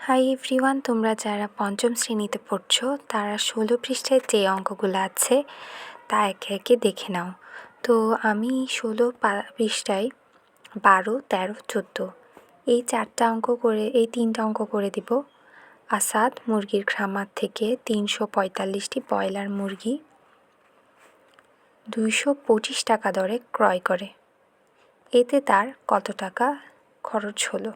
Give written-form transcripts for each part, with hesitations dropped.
Hi everyone, তোমরা যারা পঞ্চম শ্রেণীতে পড়ছো তারা 16 পৃষ্ঠায় যে অঙ্কগুলো আছে তা একে একে দেখে নাও। তো আমি 16 পৃষ্ঠায় 12, 13, 14 এই 4টা অঙ্ক করে এই 3টা অঙ্ক করে দিব। আসাদ মুরগির খামার থেকে 345টি ব্রয়লার মুরগি 225 টাকা দরে ক্রয় করে। এতে তার কত টাকা খরচ হলো?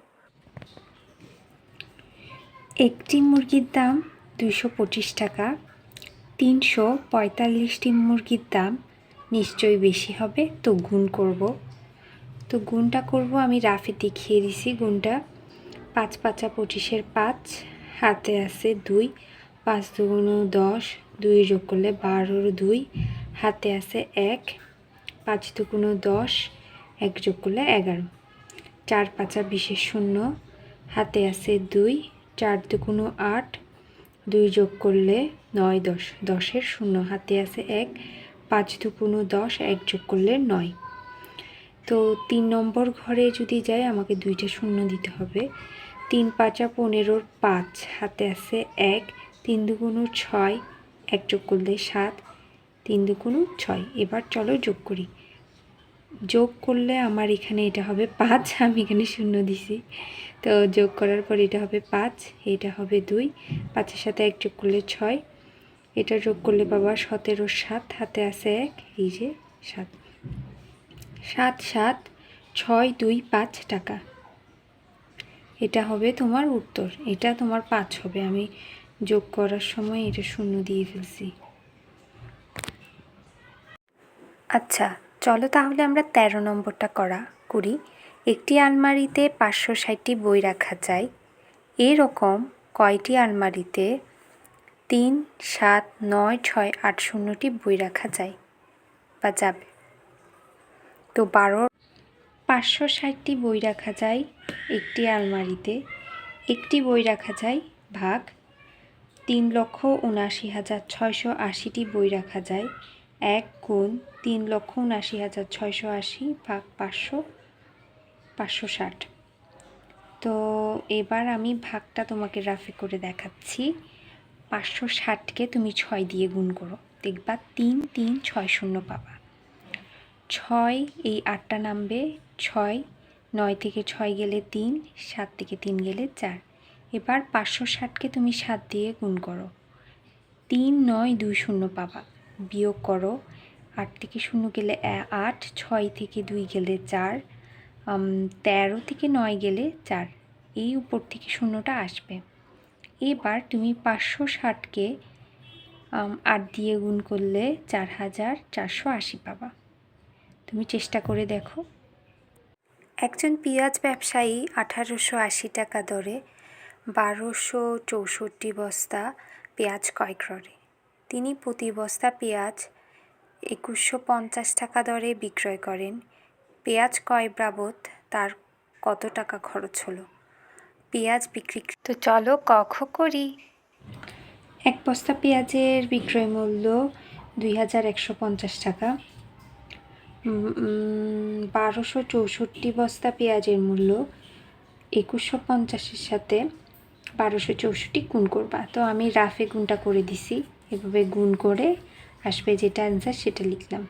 একটি মুরগির দাম 225 টাকা, 345টি মুরগির দাম নিশ্চয়ই বেশি হবে, তো গুণ করব। তো গুণটা করব, আমি রাফে দেখিয়ে দিছি গুণটা। 5 5 25-এর 5, হাতে আছে 2, 5 2 10, 2 যোগ করলে 12-র 2, হাতে আছে 1, 5 2 10, 1 যোগ করলে 11, 4 5 20-এর 0, হাতে আছে 2, 4 2 8, 2 যোগ করলে 9 10, 10-এর 0, হাতে আছে 1, 5 2 10, 1 যোগ করলে 9। তো 3 নম্বর ঘরে যদি যাই আমাকে 2টা শূন্য দিতে হবে। 3 5 15-র 5, হাতে আছে 1, 3 2 6, 1 যোগ করলে 7, 3 2 6। এবার চলো যোগ করি। যোগ করলে আমার এখানে এটা হবে 5, আমি এখানে শূন্য দিছি। তো যোগ করার পর এটা হবে 5, এটা হবে 2, 5-এর সাথে 1 যোগ করলে 6, এটা যোগ করলে পাবা 17-র 7, হাতে আছে 1, এই যে 7, 7 7 6 2 5 টাকা। এটা হবে তোমার উত্তর। এটা তোমার 5 হবে, আমি যোগ করার সময় এটা শূন্য দিয়ে ফেলছি। আচ্ছা, চলো তাহলে আমরা 13 নম্বরটা করি। একটি আলমারিতে 560টি বই রাখা যায়। এরকম কয়টি আলমারিতে 3 7 9 6 8 0টি বই রাখা যায় বা যাবে? তো 560টি বই রাখা যায় একটি আলমারিতে। একটি বই রাখা যায় ভাগ 3,79,680টি বই রাখা যায় 1 গুণ 3,79,680 ভাগ 500 560। তো এবার আমি ভাগটা তোমাকে রাফে করে দেখাচ্ছি। 560কে তুমি 6 দিয়ে গুণ করো, দেখবা 3 3 6 0 পাবা। 6 এই 8টা নামবে, 6 9 থেকে 6 গেলে 3, 7 থেকে 3 গেলে 4। এবার 560কে তুমি 7 দিয়ে গুণ করো, 3 9 2 0 পাবা। বিয়োগ করো, 8 থেকে 0 গেলে 8, 6 থেকে 2 গেলে 4, 13 থেকে 9 গেলে 4, এই উপর থেকে শূন্যটা আসবে। এবার তুমি 560কে 8 দিয়ে গুণ করলে 4480 পাবা। তুমি চেষ্টা করে দেখো। একজন পেঁয়াজ ব্যবসায়ী 1880 টাকা দরে 1264 বস্তা পেঁয়াজ ক্রয় করে। তিনি প্রতি বস্তা পেঁয়াজ 2150 টাকা দরে বিক্রয় করেন। পেঁয়াজ ক্রয় বাবদ তার কত টাকা খরচ হলো? পেঁয়াজ বিক্রি। তো চলো ক করি। এক বস্তা পেঁয়াজের বিক্রয় মূল্য 2150 টাকা। 1264 বস্তা পেঁয়াজের মূল্য 2150-এর সাথে 1264 গুণ করবা। তো আমি রাফে গুণটা করে দিছি, এভাবে গুণ করে আসবে যেটা অ্যান্সার সেটা লিখলাম।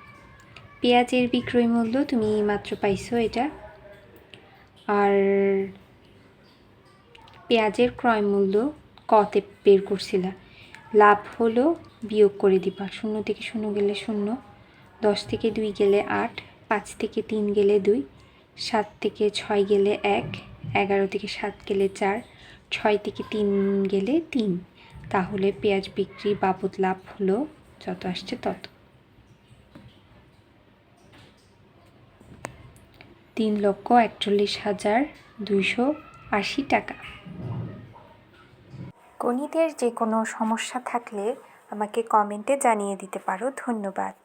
পেঁয়াজের বিক্রয় মূল্য তুমি মাত্র পাইছো এটা, আর পেঁয়াজের ক্রয় মূল্য কতে বের করছিলা। লাভ হলো বিয়োগ করে দিবা, 0 থেকে 0 গেলে 0, 10 থেকে 2 গেলে 8, 5 থেকে 3 গেলে 2, 7 থেকে 6 গেলে 1, 11 থেকে 7 গেলে 4, 6 থেকে 3 গেলে 3। তাহলে পেঁয়াজ বিক্রি বাবদ লাভ হলো যত আসছে তত, 3,41,280 টাকা। গণিতের যে কোনো সমস্যা থাকলে আমাকে কমেন্টে জানিয়ে দিতে পারো। ধন্যবাদ।